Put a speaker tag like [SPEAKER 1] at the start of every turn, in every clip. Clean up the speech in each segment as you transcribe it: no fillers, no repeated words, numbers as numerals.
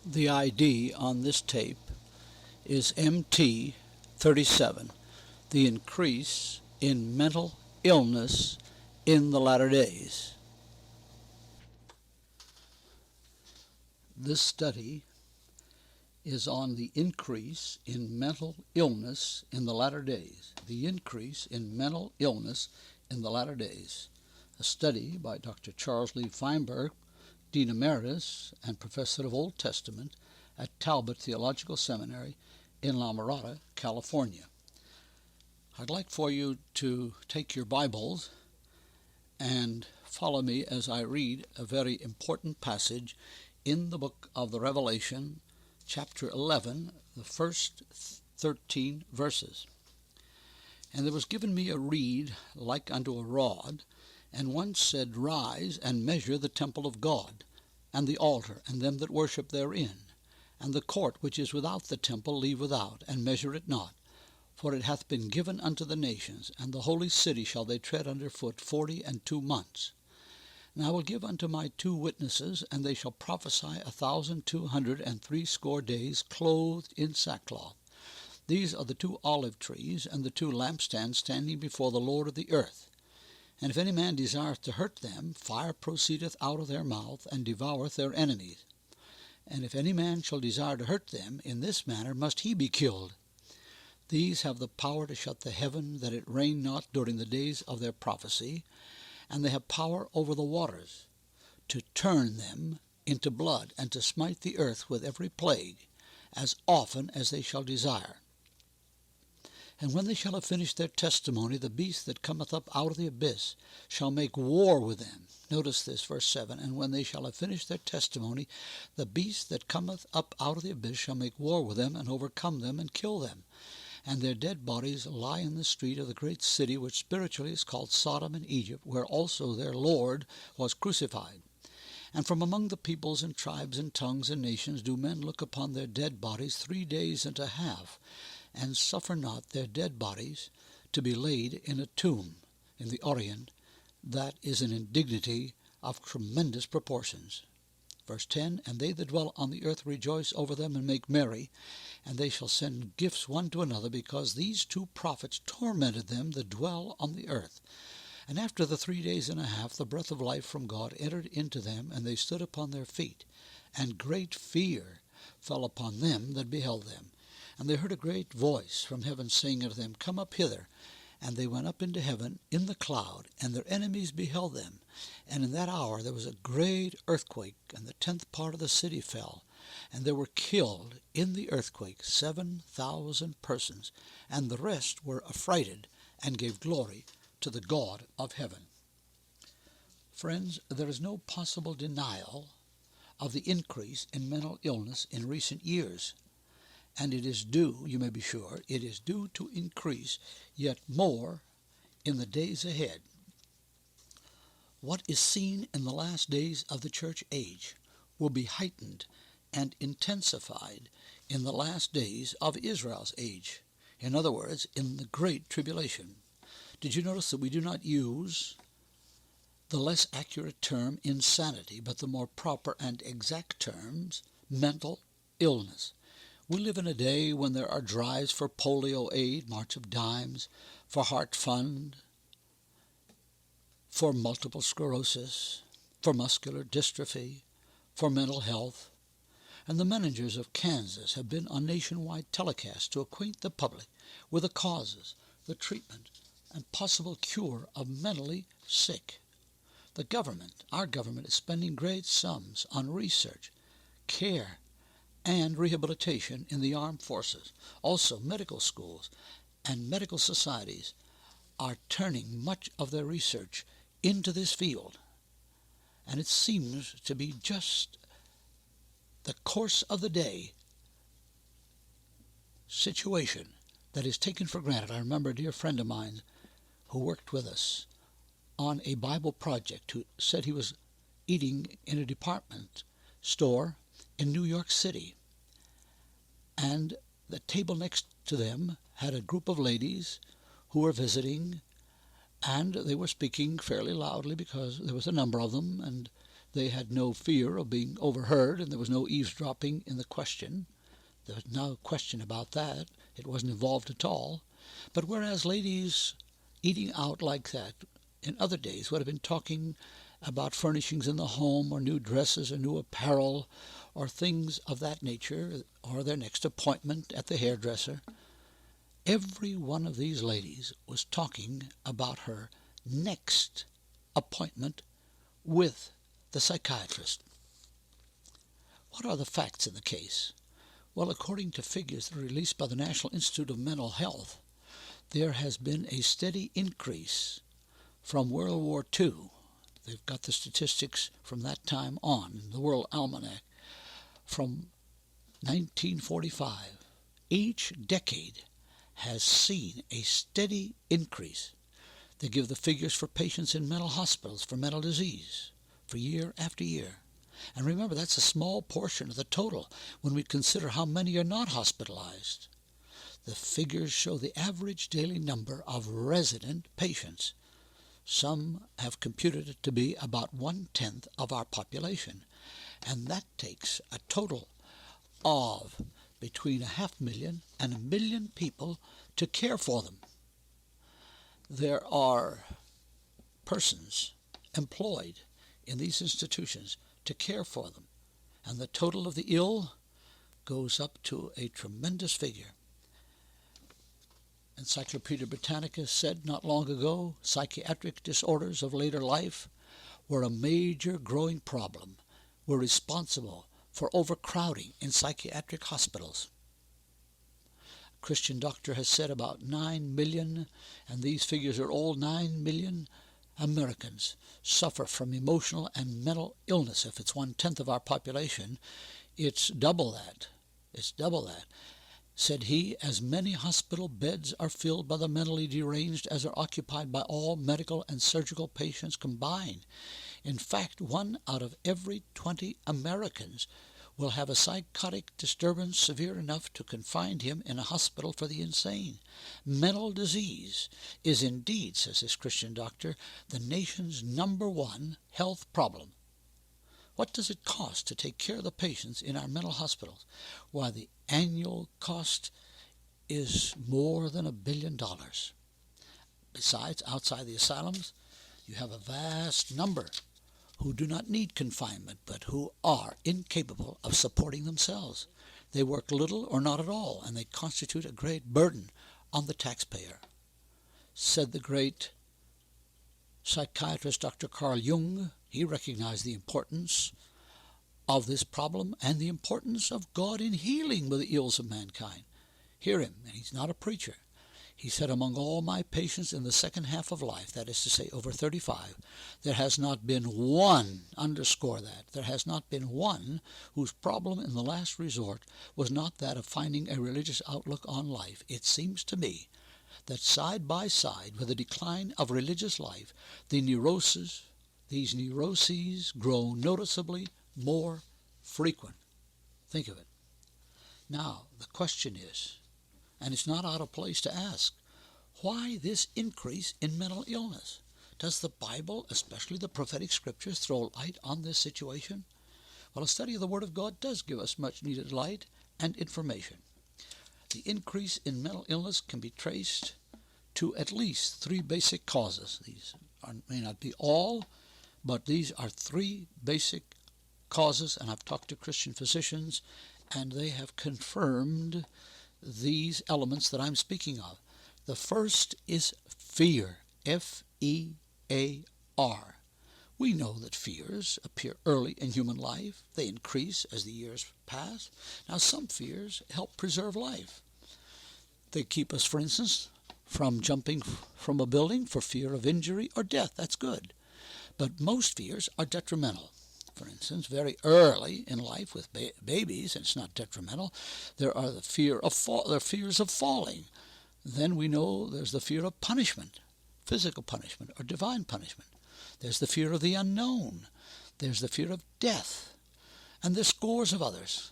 [SPEAKER 1] The ID on this tape is Mt.37, the increase in mental illness in the latter days. This study is on the increase in mental illness in the latter days. The increase in mental illness in the latter days. A study by Dr. Charles Lee Feinberg, Dean Emeritus and Professor of Old Testament at Talbot Theological Seminary in La Mirada, California. I'd like for you to take your Bibles and follow me as I read a very important passage in the book of the Revelation, chapter 11, the first 13 verses. And there was given me a reed like unto a rod, and one said, Rise and measure the temple of God, and the altar, and them that worship therein, and the court which is without the temple leave without, and measure it not. For it hath been given unto the nations, and the holy city shall they tread under foot 42 months. And I will give unto my 2 witnesses, and they shall prophesy 1,260 days, clothed in sackcloth. These are the 2 olive trees, and the 2 lampstands standing before the Lord of the earth. And if any man desireth to hurt them, fire proceedeth out of their mouth, and devoureth their enemies. And if any man shall desire to hurt them, in this manner must he be killed. These have the power to shut the heaven, that it rain not during the days of their prophecy, and they have power over the waters, to turn them into blood, and to smite the earth with every plague, as often as they shall desire. And when they shall have finished their testimony, the beast that cometh up out of the abyss shall make war with them. Notice this, verse 7. And when they shall have finished their testimony, the beast that cometh up out of the abyss shall make war with them, and overcome them, and kill them. And their dead bodies lie in the street of the great city, which spiritually is called Sodom and Egypt, where also their Lord was crucified. And from among the peoples and tribes and tongues and nations do men look upon their dead bodies 3 days and a half, and suffer not their dead bodies to be laid in a tomb in the Orient. That is an indignity of tremendous proportions. Verse 10, And they that dwell on the earth rejoice over them and make merry, and they shall send gifts one to another, because these 2 prophets tormented them that dwell on the earth. And after the 3 days and a half the breath of life from God entered into them, and they stood upon their feet, and great fear fell upon them that beheld them. And they heard a great voice from heaven saying unto them, Come up hither. And they went up into heaven in the cloud, and their enemies beheld them. And in that hour there was a great earthquake, and the 10th part of the city fell. And there were killed in the earthquake 7,000 persons, and the rest were affrighted, and gave glory to the God of heaven. Friends, there is no possible denial of the increase in mental illness in recent years. And it is due, you may be sure, it is due to increase yet more in the days ahead. What is seen in the last days of the church age will be heightened and intensified in the last days of Israel's age. In other words, in the Great Tribulation. Did you notice that we do not use the less accurate term insanity, but the more proper and exact terms, mental illness? We live in a day when there are drives for polio aid, March of Dimes, for heart fund, for multiple sclerosis, for muscular dystrophy, for mental health. And the managers of Kansas have been on nationwide telecasts to acquaint the public with the causes, the treatment, and possible cure of mentally sick. The government, our government, is spending great sums on research, care, and rehabilitation in the armed forces. Also, medical schools and medical societies are turning much of their research into this field. And it seems to be just the course of the day situation that is taken for granted. I remember a dear friend of mine who worked with us on a Bible project who said he was eating in a department store in New York City. And the table next to them had a group of ladies who were visiting, and they were speaking fairly loudly because there was a number of them, and They had no fear of being overheard, and there was no eavesdropping in the question. There was no question about that. It wasn't involved at all. But whereas ladies eating out like that in other days would have been talking about furnishings in the home, or new dresses, or new apparel, or things of that nature, or their next appointment at the hairdresser, every one of these ladies was talking about her next appointment with the psychiatrist. What are the facts in the case? Well, according to figures that are released by the National Institute of Mental Health, there has been a steady increase from World War II. They've got the statistics from that time on in the World Almanac. From 1945, each decade has seen a steady increase. They give the figures for patients in mental hospitals for mental disease for year after year. And remember, that's a small portion of the total when we consider how many are not hospitalized. The figures show the average daily number of resident patients. Some have computed it to be about 1/10 of our population, and that takes a total of between 500,000 and 1 million people to care for them. There are persons employed in these institutions to care for them, and the total of the ill goes up to a tremendous figure. Encyclopedia Britannica said not long ago, psychiatric disorders of later life were a major growing problem, were responsible for overcrowding in psychiatric hospitals. A Christian doctor has said about 9 million, and these figures are all 9 million Americans suffer from emotional and mental illness. If it's 1/10 of our population, it's double that. It's double that. Said he, as many hospital beds are filled by the mentally deranged as are occupied by all medical and surgical patients combined. In fact, 1 out of every 20 Americans will have a psychotic disturbance severe enough to confine him in a hospital for the insane. Mental disease is indeed, says this Christian doctor, the nation's #1 health problem. What does it cost to take care of the patients in our mental hospitals? Why, the annual cost is more than $1 billion. Besides, outside the asylums, you have a vast number who do not need confinement, but who are incapable of supporting themselves. They work little or not at all, and they constitute a great burden on the taxpayer. Said the great psychiatrist Dr. Carl Jung, he recognized the importance of this problem and the importance of God in healing the ills of mankind. Hear him, and he's not a preacher. He said, among all my patients in the second half of life, that is to say over 35, there has not been one, underscore that, there has not been one whose problem in the last resort was not that of finding a religious outlook on life. It seems to me that side by side with the decline of religious life, these neuroses grow noticeably more frequent. Think of it. Now, the question is, and it's not out of place to ask, why this increase in mental illness? Does the Bible, especially the prophetic scriptures, throw light on this situation? Well, a study of the Word of God does give us much needed light and information. The increase in mental illness can be traced to at least 3 basic causes. These may not be all, but these are 3 basic causes, and I've talked to Christian physicians, and they have confirmed these elements that I'm speaking of. The first is fear, F-E-A-R. We know that fears appear early in human life. They increase as the years pass. Now, some fears help preserve life. They keep us, for instance, from jumping from a building for fear of injury or death. That's good. But most fears are detrimental. For instance, very early in life with babies, and it's not detrimental, there are the fears of falling. Then we know there's the fear of punishment, physical punishment or divine punishment. There's the fear of the unknown. There's the fear of death. And there's scores of others.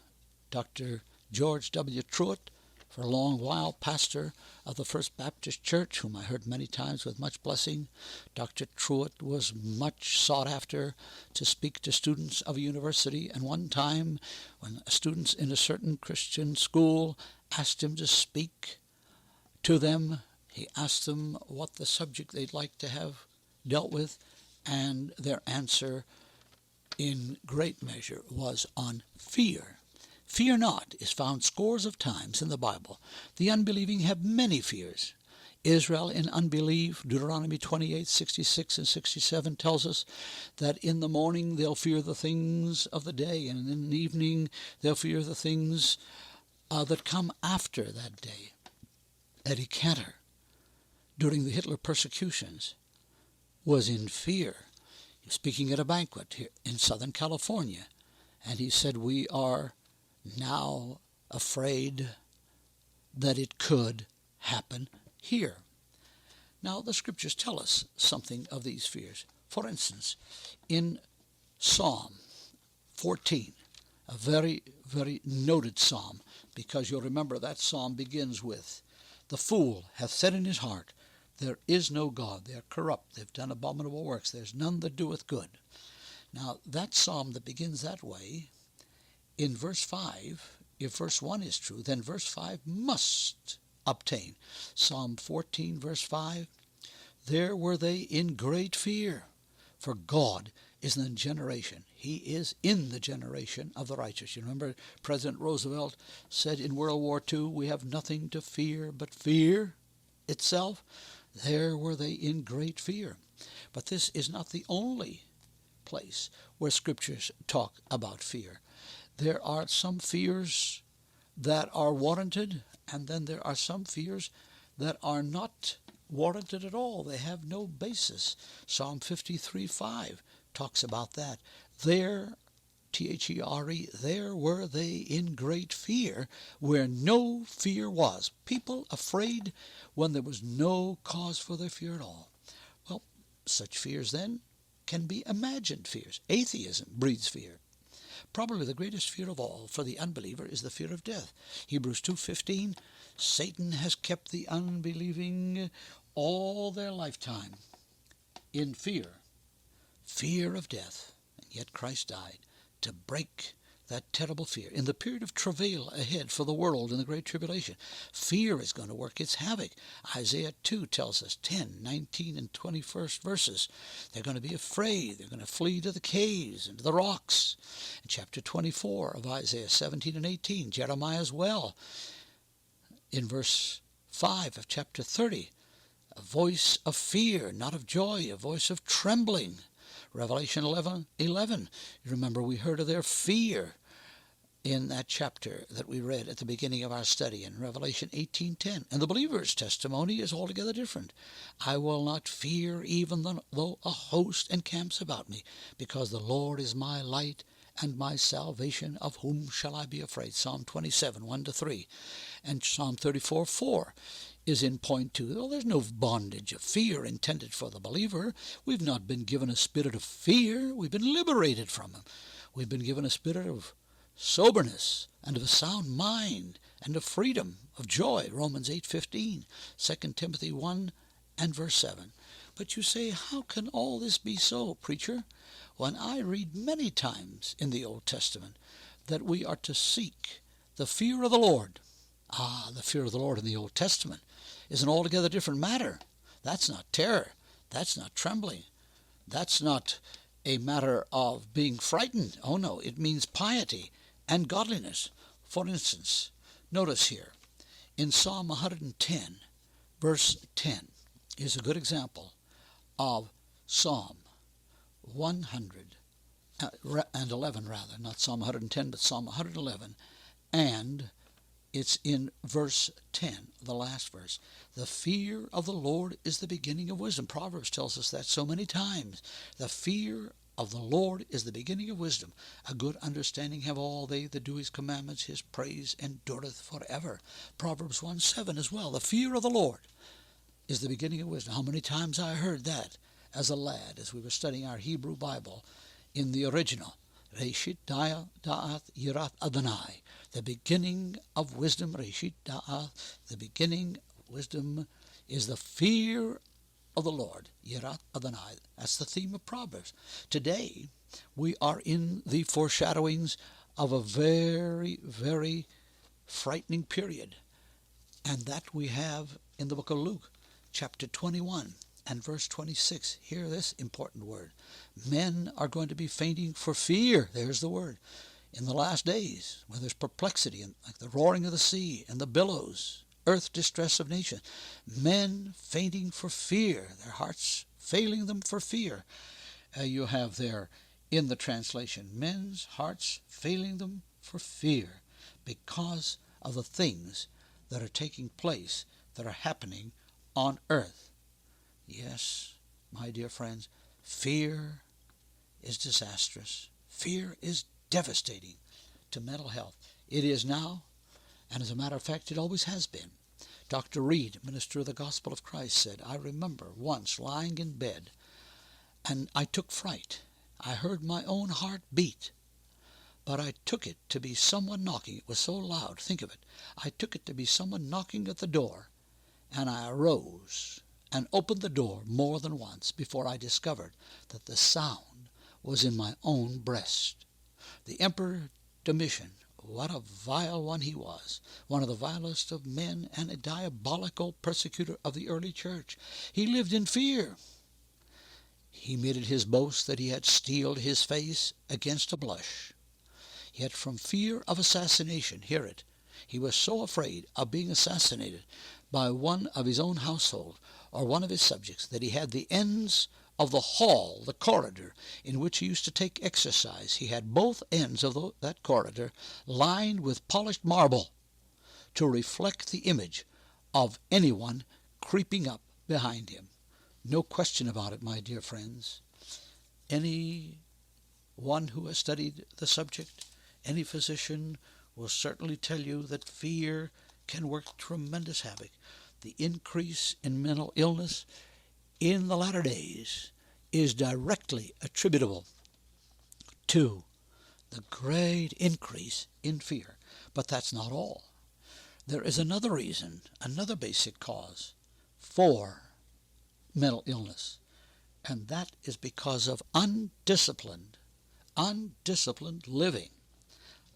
[SPEAKER 1] Dr. George W. Truett For a long while, pastor of the First Baptist Church, whom I heard many times with much blessing. Dr. Truett was much sought after to speak to students of a university, and one time when students in a certain Christian school asked him to speak to them, he asked them what the subject they'd like to have dealt with, and their answer in great measure was on fear. Fear not is found scores of times in the Bible. The unbelieving have many fears. Israel in unbelief, Deuteronomy 28:66 and 67 tells us that in the morning they'll fear the things of the day, and in the evening they'll fear the things that come after that day. Eddie Cantor, during the Hitler persecutions, was in fear. He was speaking at a banquet here in Southern California, and he said, "We are now afraid that it could happen here." Now, the scriptures tell us something of these fears. For instance, in Psalm 14, a very, very noted psalm, because you'll remember that psalm begins with, "The fool hath said in his heart, there is no God. They are corrupt. They've done abominable works. There's none that doeth good." Now, that psalm that begins that way, in verse 5, if verse 1 is true, then verse 5 must obtain. Psalm 14, verse 5, "There were they in great fear, for God is in the generation." He is in the generation of the righteous. You remember President Roosevelt said in World War II, "We have nothing to fear but fear itself." There were they in great fear. But this is not the only place where scriptures talk about fear. There are some fears that are warranted, and then there are some fears that are not warranted at all. They have no basis. Psalm 53:5 talks about that. There, T-H-E-R-E, there were they in great fear where no fear was. People afraid when there was no cause for their fear at all. Well, such fears then can be imagined fears. Atheism breeds fear. Probably the greatest fear of all for the unbeliever is the fear of death. Hebrews 2:15, "Satan has kept the unbelieving all their lifetime in fear of death." And yet Christ died to break that terrible fear. In the period of travail ahead for the world in the Great Tribulation, fear is going to work its havoc. Isaiah 2 tells us, 10, 19, and 21st verses, they're going to be afraid. They're going to flee to the caves and to the rocks. In chapter 24 of Isaiah 17 and 18, Jeremiah as well, in verse 5 of chapter 30, a voice of fear, not of joy, a voice of trembling. Revelation 11:11. You remember we heard of their fear in that chapter that we read at the beginning of our study in Revelation 18:10. And the believer's testimony is altogether different. "I will not fear even though a host encamps about me, because the Lord is my light and my salvation. Of whom shall I be afraid?" Psalm 27, 1-3. And Psalm 34:4. is in point 2. Well, there's no bondage of fear intended for the believer. We've not been given a spirit of fear. We've been liberated from him. We've been given a spirit of soberness and of a sound mind and of freedom, of joy, Romans 8:15, 2 Timothy 1 and verse 7. But you say, how can all this be so, preacher? When I read many times in the Old Testament that we are to seek the fear of the Lord. The fear of the Lord in the Old Testament is an altogether different matter. That's not terror. That's not trembling. That's not a matter of being frightened. Oh no, it means piety and godliness. For instance, notice here, in Psalm 110, verse 10, is a good example of Psalm 111, not Psalm 110, but Psalm 111, and it's in verse 10, the last verse. The fear of the Lord is the beginning of wisdom. Proverbs tells us that so many times. The fear of the Lord is the beginning of wisdom. A good understanding have all they that do his commandments. His praise endureth forever. Proverbs 1:7 as well. The fear of the Lord is the beginning of wisdom. How many times I heard that as a lad, as we were studying our Hebrew Bible in the original. Reshit da'at yirat Adonai. The beginning of wisdom, Reshit Da'ath, the beginning of wisdom is the fear of the Lord, Yirat Adonai. That's the theme of Proverbs. Today, we are in the foreshadowings of a very, very frightening period. And that we have in the book of Luke, chapter 21 and verse 26. Hear this important word. Men are going to be fainting for fear. There's the word. In the last days, when there's perplexity, and like the roaring of the sea and the billows, earth distress of nations, men fainting for fear, their hearts failing them for fear. You have there in the translation, men's hearts failing them for fear because of the things that are taking place, that are happening on earth. Yes, my dear friends, fear is disastrous. Fear is devastating to mental health. It is now, and as a matter of fact, it always has been. Dr. Reed, minister of the Gospel of Christ, said, I remember once lying in bed, and I took fright. I heard my own heart beat, but I took it to be someone knocking. It was so loud, think of it. I took it to be someone knocking at the door, and I arose and opened the door more than once before I discovered that the sound was in my own breast. The Emperor Domitian, what a vile one he was, one of the vilest of men and a diabolical persecutor of the early church. He lived in fear. He made it his boast that he had steeled his face against a blush. Yet from fear of assassination, hear it, he was so afraid of being assassinated by one of his own household or one of his subjects that he had the ends of the hall, the corridor, in which he used to take exercise. He had both ends of that corridor lined with polished marble to reflect the image of anyone creeping up behind him. No question about it, my dear friends. Any one who has studied the subject, any physician will certainly tell you that fear can work tremendous havoc. The increase in mental illness in the latter days is directly attributable to the great increase in fear. But that's not all. There is another reason, another basic cause for mental illness, and that is because of undisciplined living,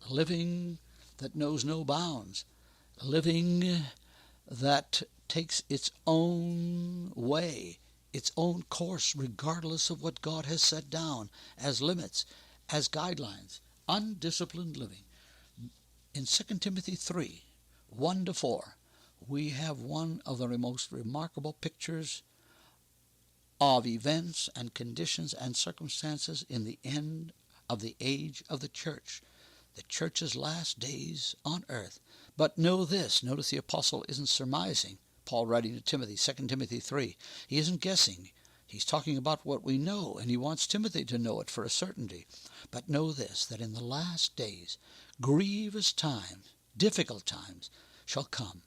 [SPEAKER 1] living that knows no bounds, living that takes its own way, its own course, regardless of what God has set down as limits, as guidelines. Undisciplined living. In 2 Timothy 3, 1-4, we have one of the most remarkable pictures of events and conditions and circumstances in the end of the age of the church's last days on earth. But know this, notice the apostle isn't surmising. Paul writing to Timothy, 2 Timothy 3, he isn't guessing. He's talking about what we know, and he wants Timothy to know it for a certainty. But know this, that in the last days, grievous times, difficult times shall come.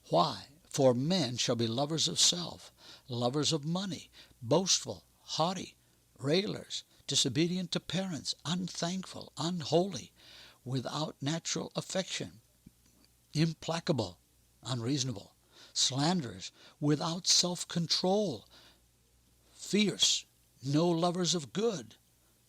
[SPEAKER 1] Why? For men shall be lovers of self, lovers of money, boastful, haughty, railers, disobedient to parents, unthankful, unholy, without natural affection, implacable, unreasonable, slanderers, without self-control, fierce, no lovers of good,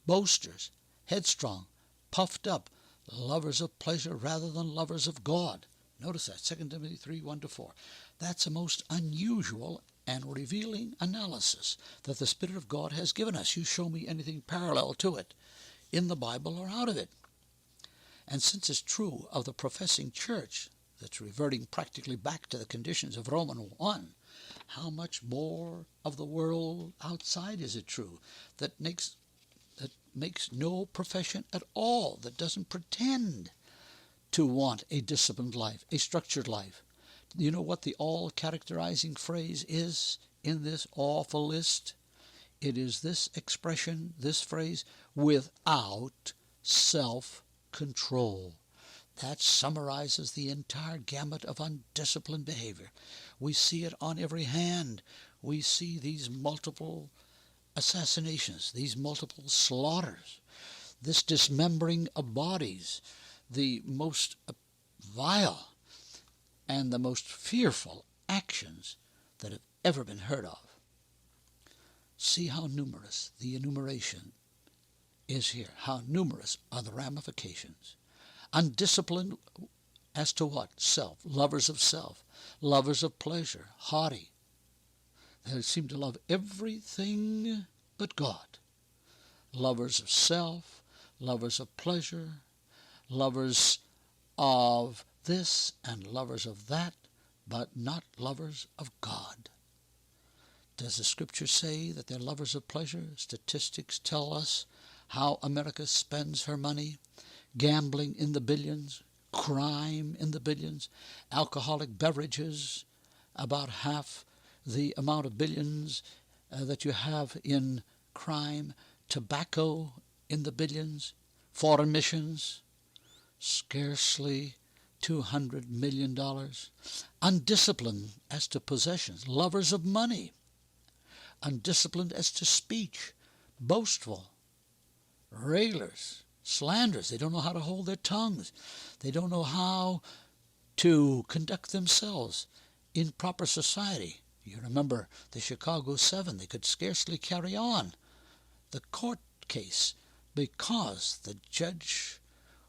[SPEAKER 1] boasters, headstrong, puffed up, lovers of pleasure rather than lovers of God. Notice that, 2 Timothy 3, 1-4. That's a most unusual and revealing analysis that the Spirit of God has given us. You show me anything parallel to it in the Bible or out of it. And since it's true of the professing church that's reverting practically back to the conditions of Romans 1, how much more of the world outside is it true that makes no profession at all, that doesn't pretend to want a disciplined life, a structured life? You know what the all-characterizing phrase is in this awful list? It is this expression, this phrase, without self-control. That summarizes the entire gamut of undisciplined behavior. We see it on every hand. We see these multiple assassinations, these multiple slaughters, this dismembering of bodies, the most vile and the most fearful actions that have ever been heard of. See how numerous the enumeration is here. How numerous are the ramifications. Undisciplined as to what? Self. Lovers of self. Lovers of pleasure. Haughty. They seem to love everything but God. Lovers of self. Lovers of pleasure. Lovers of this and lovers of that, but not lovers of God. Does the Scripture say that they're lovers of pleasure? Statistics tell us how America spends her money. Gambling in the billions, crime in the billions, alcoholic beverages, about half the amount of billions that you have in crime, tobacco in the billions, foreign missions, scarcely $200 million, undisciplined as to possessions, lovers of money, undisciplined as to speech, boastful, railers, slanderers. They don't know how to hold their tongues. They don't know how to conduct themselves in proper society. You remember the Chicago 7. They could scarcely carry on the court case because the judge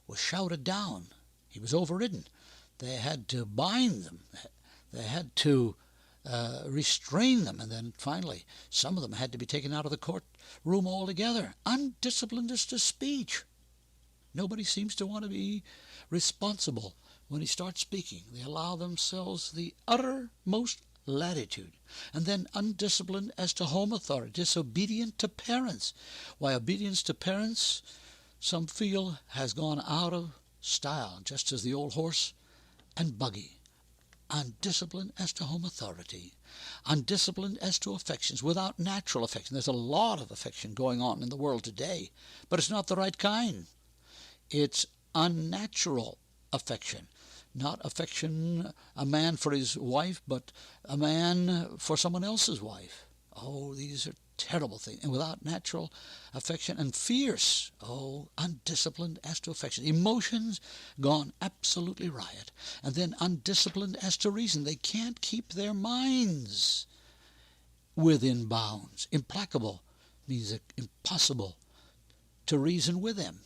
[SPEAKER 1] was shouted down. He was overridden. They had to bind them. They had to restrain them. And then finally, some of them had to be taken out of the courtroom altogether. Undisciplined as to speech. Nobody seems to want to be responsible when he starts speaking. They allow themselves the uttermost latitude. And then undisciplined as to home authority, disobedient to parents. Why, obedience to parents, some feel, has gone out of style, just as the old horse and buggy. Undisciplined as to home authority. Undisciplined as to affections, without natural affection. There's a lot of affection going on in the world today, but it's not the right kind. It's unnatural affection. Not affection, a man for his wife, but a man for someone else's wife. Oh, these are terrible things. And without natural affection, and fierce, undisciplined as to affection. Emotions gone absolutely riot. And then undisciplined as to reason. They can't keep their minds within bounds. Implacable means impossible to reason with them.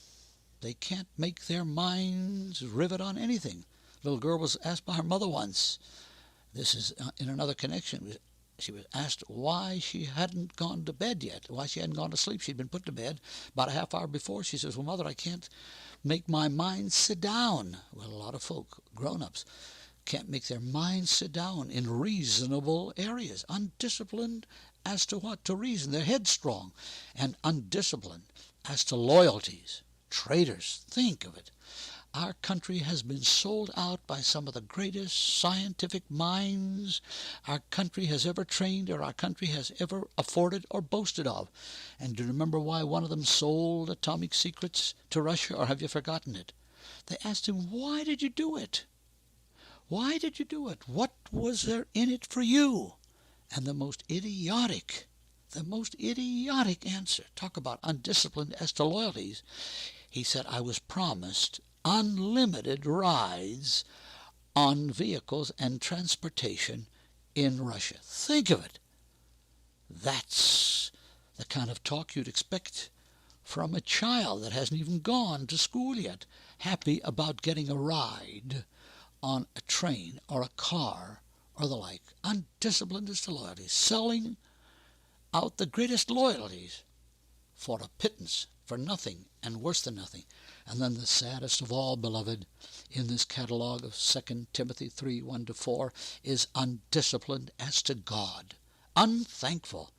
[SPEAKER 1] They can't make their minds rivet on anything. A little girl was asked by her mother once, this is in another connection, she was asked why she hadn't gone to bed yet, why she hadn't gone to sleep. She'd been put to bed about a half hour before. She says, well, Mother, I can't make my mind sit down. Well, a lot of folk, grown-ups, can't make their minds sit down in reasonable areas. Undisciplined as to what? To reason. They're headstrong. And undisciplined as to loyalties. Traitors. Think of it. Our country has been sold out by some of the greatest scientific minds our country has ever trained or our country has ever afforded or boasted of. And do you remember why one of them sold atomic secrets to Russia, or have you forgotten it? They asked him, why did you do it? Why did you do it? What was there in it for you? And the most idiotic answer, talk about undisciplined as to loyalties. He said, I was promised unlimited rides on vehicles and transportation in Russia. Think of it. That's the kind of talk you'd expect from a child that hasn't even gone to school yet, happy about getting a ride on a train or a car or the like. Undisciplined as to loyalties, selling out the greatest loyalties for a pittance, for nothing, and worse than nothing. And then the saddest of all, beloved, in this catalog of 2 Timothy 3, 1-4, is undisciplined as to God. Unthankful.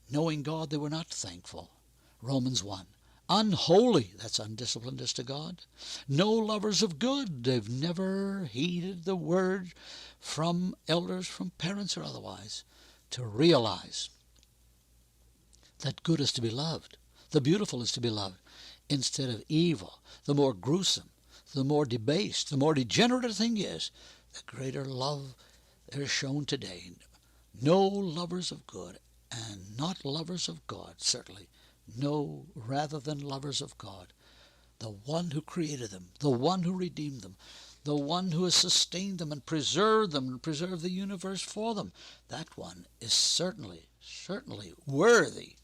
[SPEAKER 1] Knowing God, they were not thankful. Romans 1. Unholy, that's undisciplined as to God. No lovers of good. They've never heeded the word from elders, from parents, or otherwise, to realize that good is to be loved. The beautiful is to be loved instead of evil. The more gruesome, the more debased, the more degenerate a thing is, the greater love there is shown today. No lovers of good, and not lovers of God, certainly. No, rather than lovers of God. the one who created them, the one who redeemed them, the one who has sustained them and preserved the universe for them. That one is certainly worthy.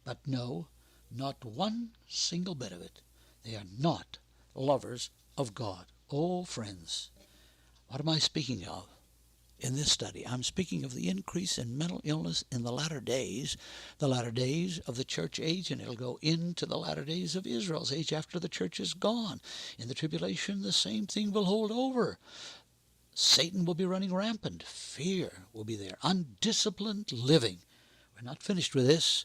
[SPEAKER 1] But no, not one single bit of it. They are not lovers of God. Oh, friends, what am I speaking of in this study? I'm speaking of the increase in mental illness in the latter days of the church age, and it'll go into the latter days of Israel's age after the church is gone. In the tribulation, the same thing will hold over. Satan will be running rampant. Fear will be there. Undisciplined living. We're not finished with this,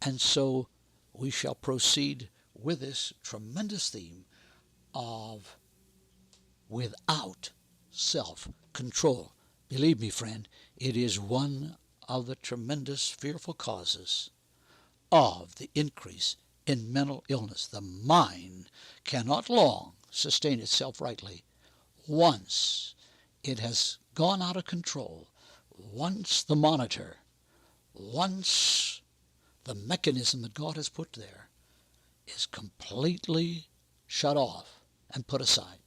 [SPEAKER 1] and so we shall proceed with this tremendous theme of without self-control. Believe me, friend, it is one of the tremendous, fearful causes of the increase in mental illness. The mind cannot long sustain itself rightly. Once it has gone out of control, once the monitor, once the mechanism that God has put there is completely shut off and put aside,